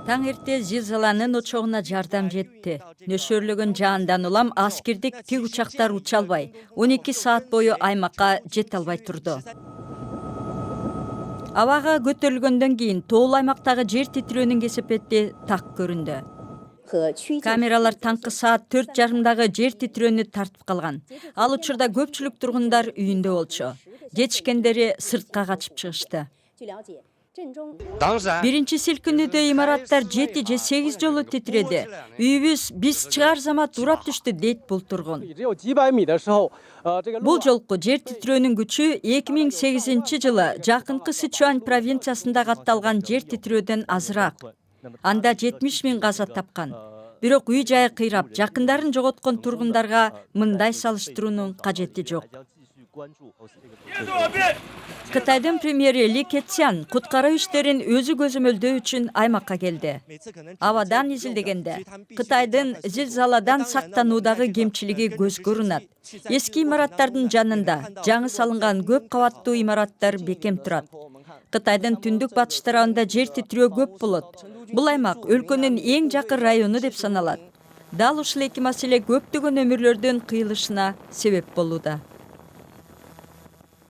Таң эрте зилзаланын очогуна жардам жетти. Нөшөрлөгөн жаандан улам аскердик тик учактар уча албай, 12 саат бою аймакка жете албай турду. Абага көтөрүлгөндөн кийин тоол аймактагы жер титирөөнүн кесепети так көрүндү. Камералар таңкы саат 4:30 жер титирөөнү тартып калган. Ал учурда көпчүлүк тургундар үйүндө болчу. Жетишкендери сыртка качып чыгышты. Биринчи силкинүүдө имараттар 7 же 8 жолу титиреди. Үйүбүз биз чыгаар замат урап түштү, дейт бул тургун. Бул жолку жер титирөөнүн күчү 2008 жылы жакынкы Сычуань провинциясында катталган жер титирөөдөн азыраак. Анда 70 000 каза тапкан. Бирок үй жайы кыйрап, жакындарын жоготкон тургундарга мындай салыштыруунун кажети жок. Кытайдын премьери Ли Кэцян куткаруу иштерин өзү көзөмөлдөө үчүн аймакка келди. Абадан изилдегенде Кытайдын зилзаладан сактануудагы кемчилиги көзгө урунат. Эски имараттардын жанында жаңы салынган көп кабаттуу имараттар бекем турат. Кытайдын түндүк батыш тарабында жер титирөө көп болот. Бул аймак өлкөнүн эң жакын району деп саналат. Дал ушул эки маселе көптөгөн өмүрлөрдүн кыйылышына себеп болууда.